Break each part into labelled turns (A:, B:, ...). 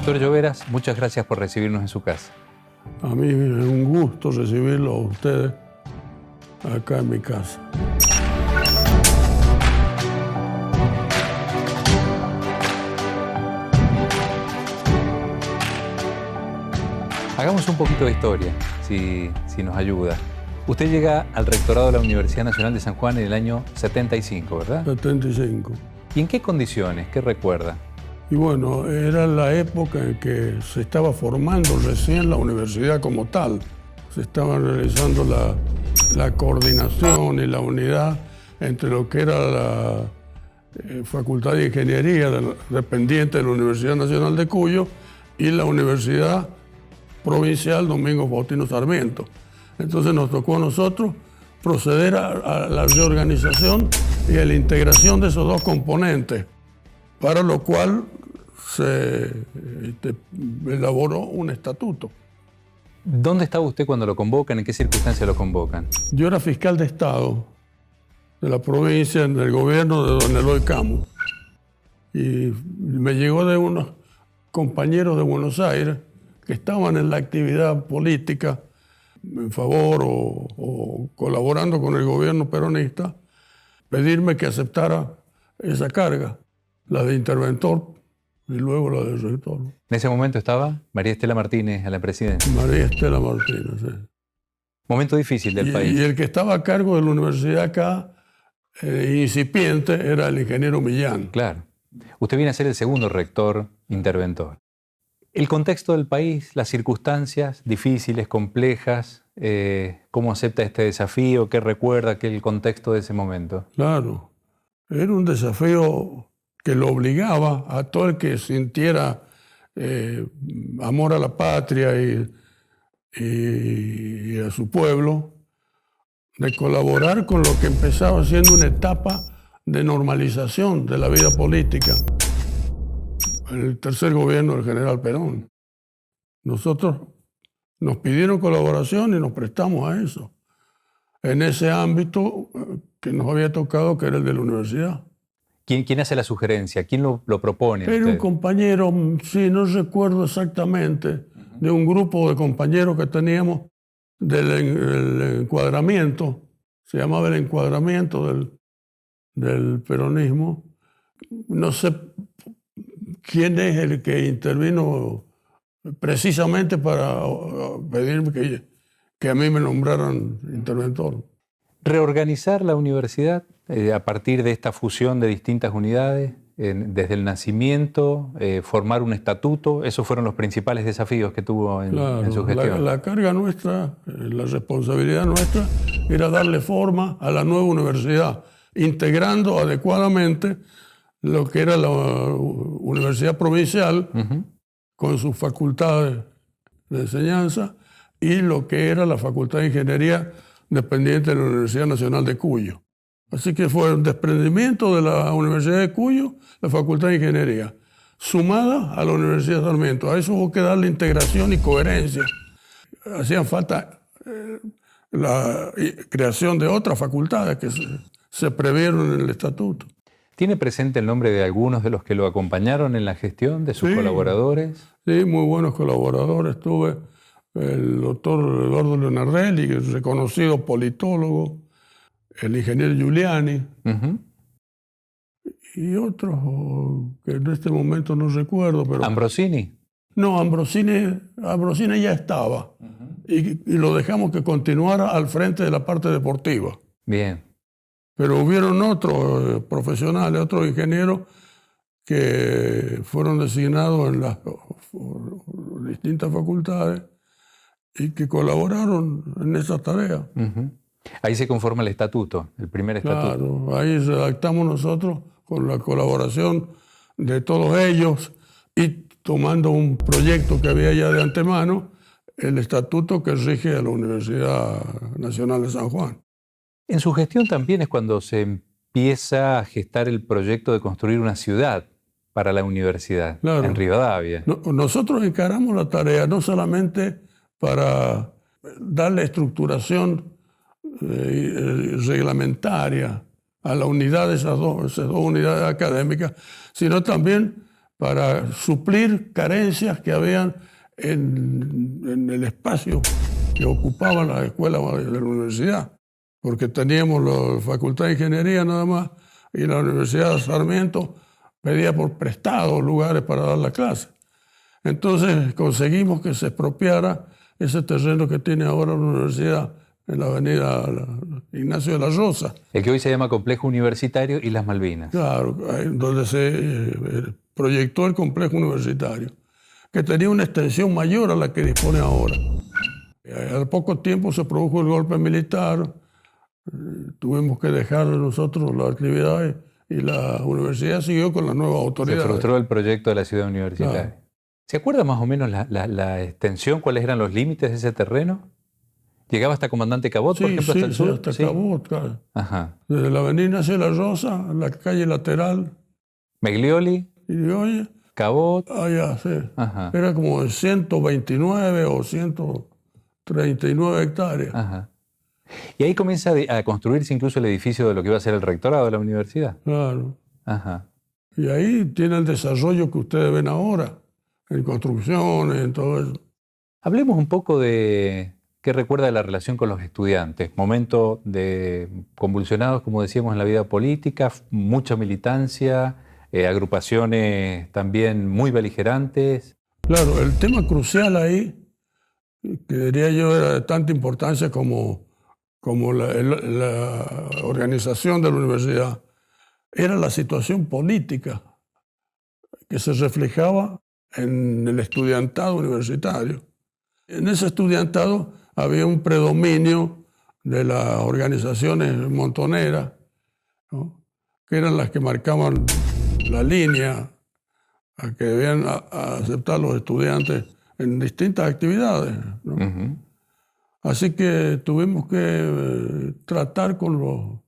A: Doctor Lloveras, muchas gracias por recibirnos en su casa.
B: A mí es un gusto recibirlo a ustedes acá en mi casa.
A: Hagamos un poquito de historia, si nos ayuda. Usted llega al rectorado de la Universidad Nacional de San Juan en el año 75, ¿verdad?
B: 75.
A: ¿Y en qué condiciones? ¿Qué recuerda?
B: Y bueno, era la época en que se estaba formando recién la universidad como tal. Se estaba realizando la coordinación y la unidad entre lo que era la Facultad de Ingeniería dependiente de la Universidad Nacional de Cuyo y la Universidad Provincial Domingo Faustino Sarmiento. Entonces nos tocó a nosotros proceder a la reorganización y a la integración de esos dos componentes, para lo cual se elaboró un estatuto.
A: ¿Dónde estaba usted cuando lo convocan? ¿En qué circunstancias lo convocan?
B: Yo era fiscal de Estado de la provincia en el gobierno de don Eloy Camus. Y me llegó de unos compañeros de Buenos Aires que estaban en la actividad política en favor o colaborando con el gobierno peronista, pedirme que aceptara esa carga, la de interventor y luego la de rector.
A: En ese momento estaba María Estela Martínez a la presidencia.
B: María Estela Martínez, sí.
A: Momento difícil del país.
B: Y el que estaba a cargo de la universidad acá, incipiente, era el ingeniero Millán.
A: Claro. Usted viene a ser el segundo rector interventor. El contexto del país, las circunstancias difíciles, complejas, ¿cómo acepta este desafío? ¿Qué recuerda el contexto de ese momento?
B: Claro, era un desafío que lo obligaba a todo el que sintiera amor a la patria y a su pueblo, de colaborar con lo que empezaba siendo una etapa de normalización de la vida política. El tercer gobierno del general Perón. Nosotros nos pidieron colaboración y nos prestamos a eso, en ese ámbito que nos había tocado, que era el de la universidad.
A: ¿Quién hace la sugerencia? ¿Quién lo propone?
B: Era un compañero, sí, no recuerdo exactamente, de un grupo de compañeros que teníamos del encuadramiento, se llamaba el encuadramiento del peronismo. No sé quién es el que intervino precisamente para pedirme que a mí me nombraran interventor.
A: Reorganizar la universidad a partir de esta fusión de distintas unidades, desde el nacimiento, formar un estatuto, esos fueron los principales desafíos que tuvo en su gestión.
B: La carga nuestra, la responsabilidad nuestra era darle forma a la nueva universidad, integrando adecuadamente lo que era la Universidad Provincial, con sus facultades de enseñanza, y lo que era la Facultad de Ingeniería dependiente de la Universidad Nacional de Cuyo. Así que fue un desprendimiento de la Universidad de Cuyo, la Facultad de Ingeniería, sumada a la Universidad de Sarmiento. A eso hubo que darle integración y coherencia. Hacían falta la creación de otras facultades que se previeron en el estatuto.
A: ¿Tiene presente el nombre de algunos de los que lo acompañaron en la gestión, de sus colaboradores?
B: Sí, muy buenos colaboradores. Tuve el doctor Eduardo Leonardelli, que es reconocido politólogo, el ingeniero Giuliani, y otros que en este momento no recuerdo. Pero
A: ¿Ambrosini?
B: No, Ambrosini ya estaba, y lo dejamos que continuara al frente de la parte deportiva.
A: Bien.
B: Pero hubieron otros profesionales, otros ingenieros que fueron designados en las distintas facultades y que colaboraron en esa tarea.
A: Ahí se conforma el estatuto, el primer estatuto.
B: Claro, ahí redactamos nosotros con la colaboración de todos ellos y tomando un proyecto que había ya de antemano, el estatuto que rige a la Universidad Nacional de San Juan.
A: En su gestión también es cuando se empieza a gestar el proyecto de construir una ciudad para la universidad, en Rivadavia.
B: Nosotros encaramos la tarea no solamente para darle estructuración reglamentaria a la unidad de esas dos unidades académicas, sino también para suplir carencias que habían en el espacio que ocupaba la escuela de la universidad, porque teníamos la Facultad de Ingeniería nada más y la Universidad de Sarmiento pedía por prestado lugares para dar la clase. Entonces conseguimos que se expropiara ese terreno que tiene ahora la universidad en la avenida Ignacio de la Rosa.
A: El que hoy se llama Complejo Universitario y las Malvinas.
B: Claro, donde se proyectó el complejo universitario, que tenía una extensión mayor a la que dispone ahora. Al poco tiempo se produjo el golpe militar, tuvimos que dejar nosotros las actividades y la universidad siguió con las nuevas autoridades.
A: Se frustró el proyecto de la ciudad universitaria. Claro. ¿Se acuerda más o menos la extensión, cuáles eran los límites de ese terreno? ¿Llegaba hasta Comandante Cabot, por ejemplo, hasta el sur?
B: Sí, hasta Cabot, claro. Ajá. Desde la avenida Ignacio de la Rosa, la calle lateral.
A: Meglioli. Cabot.
B: Ya, sí. Ajá. Era como de 129 o 139 hectáreas.
A: Ajá. Y ahí comienza a construirse incluso el edificio de lo que iba a ser el rectorado de la universidad.
B: Claro. Ajá. Y ahí tiene el desarrollo que ustedes ven ahora, en construcciones, en todo eso.
A: Hablemos un poco de qué recuerda de la relación con los estudiantes. Momentos convulsionados, como decíamos, en la vida política, mucha militancia, agrupaciones también muy beligerantes.
B: Claro, el tema crucial ahí, que diría yo era de tanta importancia como la organización de la universidad, era la situación política que se reflejaba en el estudiantado universitario. En ese estudiantado había un predominio de las organizaciones montoneras, ¿no?, que eran las que marcaban la línea a que debían aceptar los estudiantes en distintas actividades, ¿no? Uh-huh. Así que tuvimos que tratar con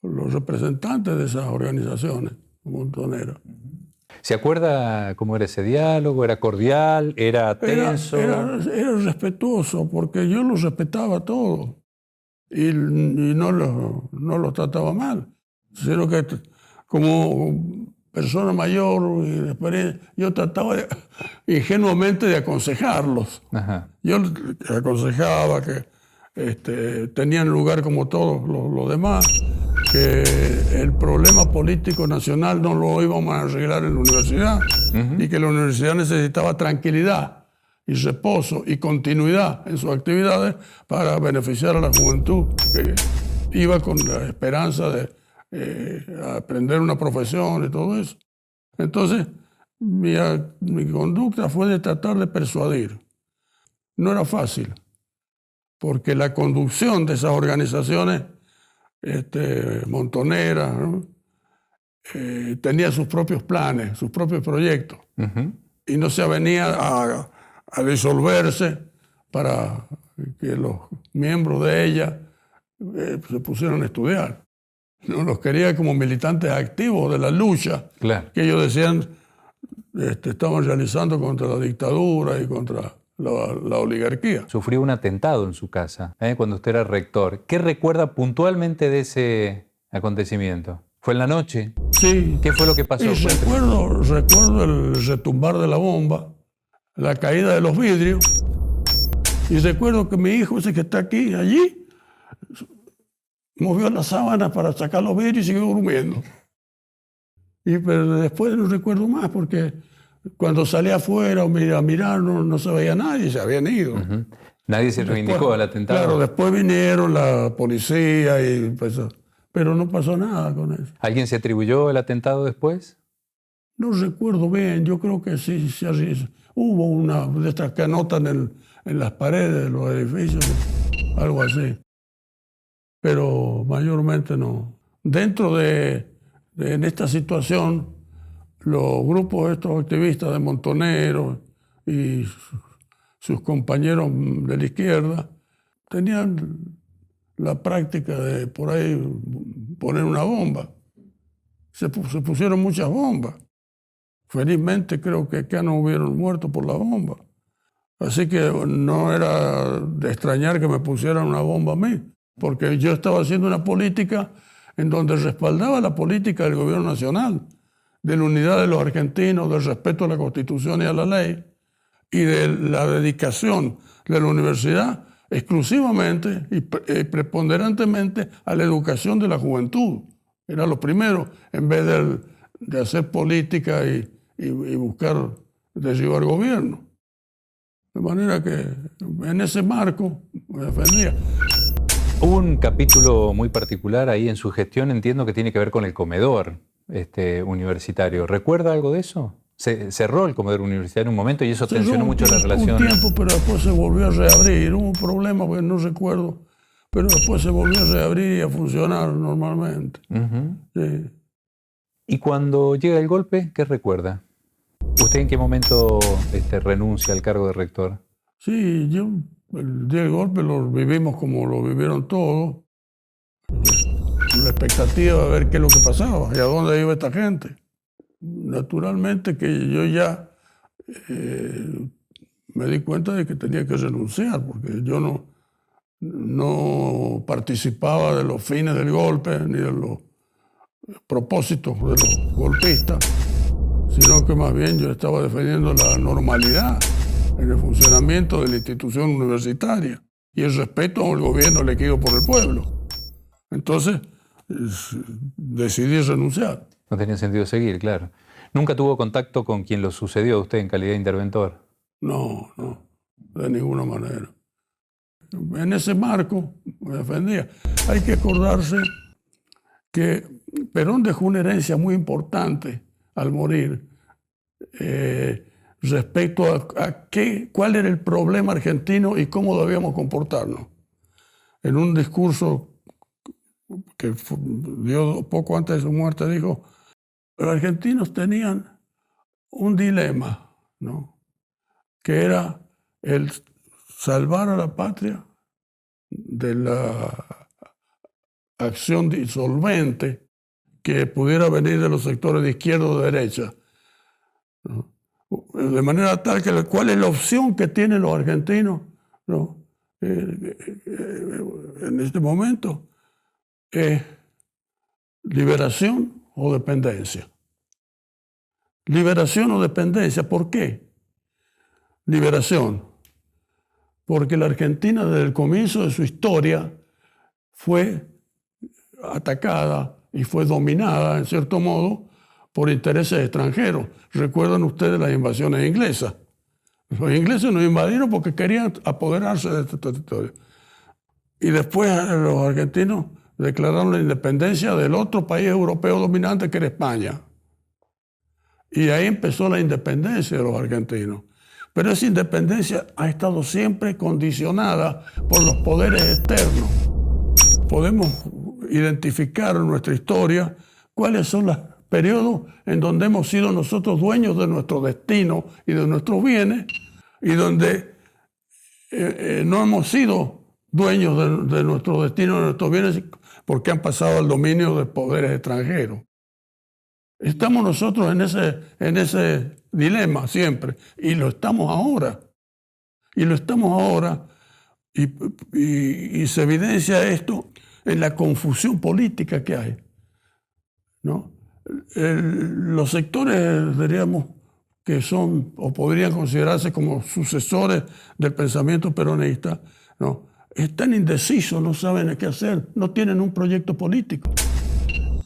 B: los representantes de esas organizaciones montoneras.
A: ¿Se acuerda cómo era ese diálogo? ¿Era cordial? ¿Era tenso?
B: Era respetuoso, porque yo los respetaba a todos y no los trataba mal, sino que como persona mayor y de experiencia, yo trataba ingenuamente de aconsejarlos. Ajá. Yo les aconsejaba que tenían lugar como todos los demás, que el problema político nacional no lo íbamos a arreglar en la universidad, uh-huh, y que la universidad necesitaba tranquilidad y reposo y continuidad en sus actividades para beneficiar a la juventud que iba con la esperanza de aprender una profesión y todo eso. Entonces, mi conducta fue de tratar de persuadir. No era fácil, porque la conducción de esas organizaciones montoneras, ¿no?, tenía sus propios planes, sus propios proyectos, uh-huh, y no se venía a disolverse para que los miembros de ella se pusieran a estudiar. No los quería como militantes activos de la lucha, claro, que ellos decían estaban realizando contra la dictadura y contra la oligarquía.
A: Sufrió un atentado en su casa, cuando usted era rector. ¿Qué recuerda puntualmente de ese acontecimiento? ¿Fue en la noche?
B: Sí.
A: ¿Qué fue lo que pasó?
B: Recuerdo el retumbar de la bomba, la caída de los vidrios, y recuerdo que mi hijo, ese que está allí, movió las sábanas para sacar los vidrios y siguió durmiendo. Pero después no recuerdo más, porque cuando salí afuera a mirar no se veía nadie, se habían ido. Uh-huh.
A: ¿Nadie se reivindicó del atentado?
B: Claro, después vinieron la policía, pero no pasó nada con eso.
A: ¿Alguien se atribuyó el atentado después?
B: No recuerdo bien, yo creo que sí. Hubo una de estas que anotan en las paredes de los edificios, algo así. Pero mayormente no. Dentro en esta situación, los grupos estos activistas de montoneros y sus compañeros de la izquierda tenían la práctica de por ahí poner una bomba. Se pusieron muchas bombas. Felizmente creo que acá no hubieron muerto por la bomba. Así que no era de extrañar que me pusieran una bomba a mí, porque yo estaba haciendo una política en donde respaldaba la política del gobierno nacional. de la unidad de los argentinos, del respeto a la Constitución y a la ley, y de la dedicación de la universidad exclusivamente y preponderantemente a la educación de la juventud. Era lo primero, en vez de hacer política y buscar derribar gobierno. De manera que en ese marco me defendía.
A: Hubo un capítulo muy particular ahí en su gestión, entiendo que tiene que ver con el comedor universitario. ¿Recuerda algo de eso? Se cerró el comedor universitario en un momento y eso tensionó mucho la relación.
B: Un tiempo, pero después se volvió a reabrir. Hubo un problema, porque no recuerdo, pero después se volvió a reabrir y a funcionar normalmente. Sí.
A: ¿Y cuando llega el golpe, qué recuerda? ¿Usted en qué momento renuncia al cargo de rector?
B: Sí, el día del golpe lo vivimos como lo vivieron todos, con la expectativa de ver qué es lo que pasaba y a dónde iba esta gente. Naturalmente que yo ya me di cuenta de que tenía que renunciar, porque yo no participaba de los fines del golpe ni de los propósitos de los golpistas, sino que más bien yo estaba defendiendo la normalidad en el funcionamiento de la institución universitaria y el respeto al gobierno elegido por el pueblo. Entonces decidí renunciar.
A: No tenía sentido seguir, claro. ¿Nunca tuvo contacto con quien lo sucedió a usted en calidad de interventor?
B: No, de ninguna manera. En ese marco me defendía. Hay que acordarse que Perón dejó una herencia muy importante al morir respecto a cuál era el problema argentino y cómo debíamos comportarnos. En un discurso que dio poco antes de su muerte, dijo: los argentinos tenían un dilema, ¿no?, que era el salvar a la patria de la acción disolvente que pudiera venir de los sectores de izquierda o de derecha, ¿no? De manera tal que cuál es la opción que tienen los argentinos, ¿no?, en este momento, es liberación o dependencia. Liberación o dependencia, ¿por qué? Liberación, porque la Argentina desde el comienzo de su historia fue atacada y fue dominada, en cierto modo, por intereses extranjeros. Recuerdan ustedes las invasiones inglesas. Los ingleses nos invadieron porque querían apoderarse de este territorio. Y después los argentinos declararon la independencia del otro país europeo dominante, que era España. Y ahí empezó la independencia de los argentinos. Pero esa independencia ha estado siempre condicionada por los poderes externos. Podemos identificar en nuestra historia cuáles son los periodos en donde hemos sido nosotros dueños de nuestro destino y de nuestros bienes, y donde no hemos sido dueños de nuestro destino y de nuestros bienes porque han pasado al dominio de poderes extranjeros. Estamos nosotros en ese dilema siempre, y lo estamos ahora. Y lo estamos ahora, y se evidencia esto en la confusión política que hay, ¿no? Los sectores, diríamos, que son o podrían considerarse como sucesores del pensamiento peronista, ¿no?, están indecisos, no saben qué hacer, no tienen un proyecto político.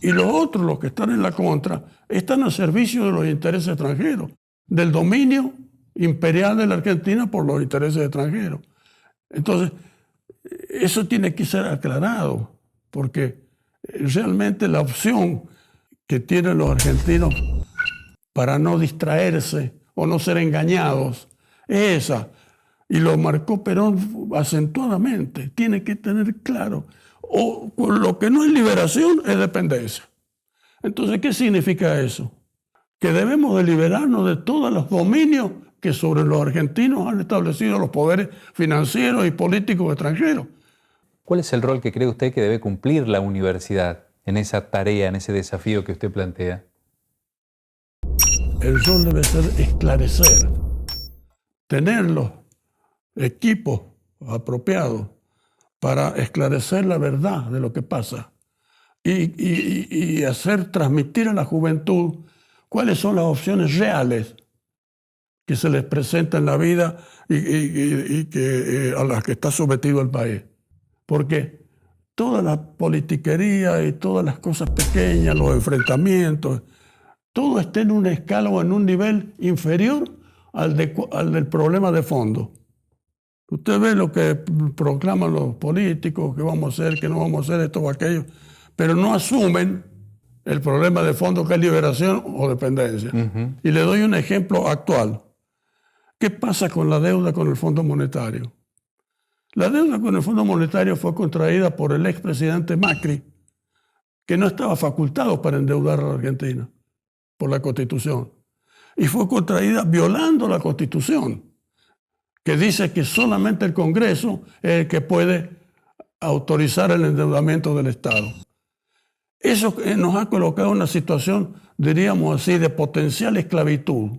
B: Y los otros, los que están en la contra, están al servicio de los intereses extranjeros, del dominio imperial de la Argentina por los intereses extranjeros. Entonces, eso tiene que ser aclarado, porque realmente la opción que tienen los argentinos para no distraerse o no ser engañados es esa. Y lo marcó Perón acentuadamente. Tiene que tener claro. O lo que no es liberación es dependencia. Entonces, ¿qué significa eso? Que debemos de liberarnos de todos los dominios que sobre los argentinos han establecido los poderes financieros y políticos extranjeros.
A: ¿Cuál es el rol que cree usted que debe cumplir la universidad en esa tarea, en ese desafío que usted plantea?
B: El rol debe ser esclarecer, tener los equipos apropiados para esclarecer la verdad de lo que pasa y hacer transmitir a la juventud cuáles son las opciones reales que se les presenta en la vida y a las que está sometido el país. Porque toda la politiquería y todas las cosas pequeñas, los enfrentamientos, todo está en una escala o en un nivel inferior al del problema de fondo. Usted ve lo que proclaman los políticos, que vamos a hacer, que no vamos a hacer, esto o aquello, pero no asumen el problema de fondo, que es liberación o dependencia. Uh-huh. Y le doy un ejemplo actual. ¿Qué pasa con la deuda con el Fondo Monetario? La deuda con el Fondo Monetario fue contraída por el expresidente Macri, que no estaba facultado para endeudar a la Argentina por la Constitución. Y fue contraída violando la Constitución, que dice que solamente el Congreso es el que puede autorizar el endeudamiento del Estado. Eso nos ha colocado en una situación, diríamos así, de potencial esclavitud.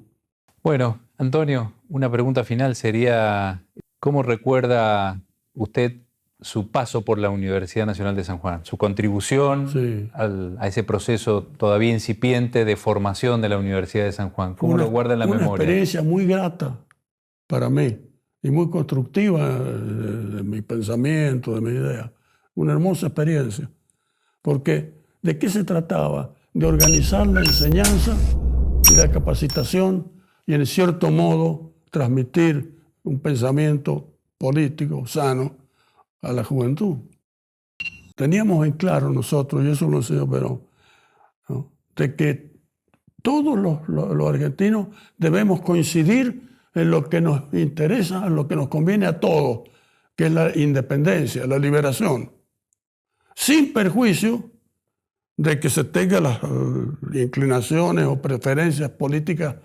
A: Bueno, Antonio, una pregunta final sería, ¿cómo recuerda usted su paso por la Universidad Nacional de San Juan, su contribución
B: sí.
A: a ese proceso todavía incipiente de formación de la Universidad de San Juan? ¿Cómo lo guarda en la memoria?
B: Una experiencia muy grata para mí y muy constructiva de mi pensamiento, de mi idea. Una hermosa experiencia. Porque, ¿de qué se trataba? De organizar la enseñanza y la capacitación y, en cierto modo, transmitir un pensamiento político sano a la juventud. Teníamos en claro nosotros, y eso lo enseñó Perón, ¿no?, de que todos los argentinos debemos coincidir en lo que nos interesa, en lo que nos conviene a todos, que es la independencia, la liberación, sin perjuicio de que se tengan las inclinaciones o preferencias políticas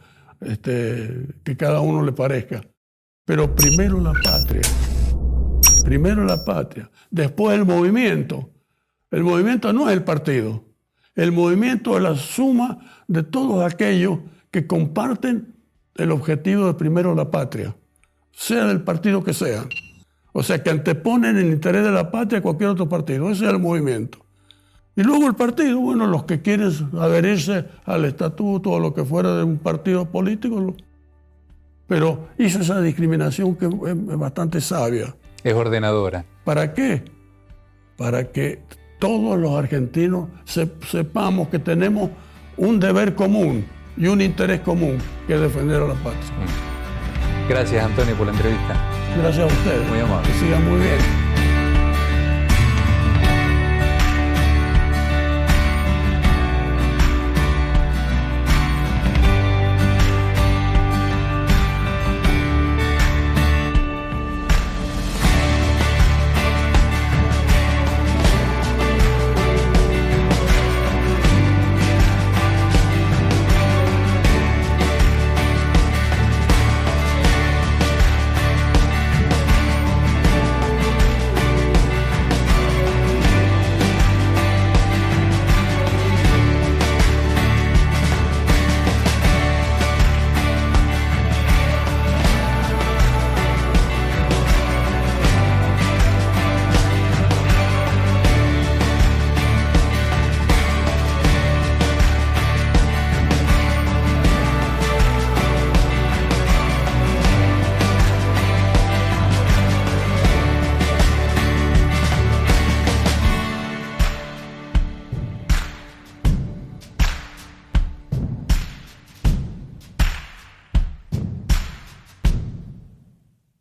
B: que cada uno le parezca. Pero primero la patria. Primero la patria, después el movimiento. El movimiento no es el partido. El movimiento es la suma de todos aquellos que comparten el objetivo de primero la patria, sea del partido que sea. O sea, que anteponen el interés de la patria a cualquier otro partido. Ese es el movimiento. Y luego el partido, bueno, los que quieren adherirse al estatuto o lo que fuera de un partido político, pero hizo esa discriminación que es bastante sabia.
A: Es ordenadora.
B: ¿Para qué? Para que todos los argentinos sepamos que tenemos un deber común y un interés común, que es defender a la patria.
A: Gracias, Antonio, por la entrevista.
B: Gracias a ustedes.
A: Muy amable.
B: Que sigan muy bien.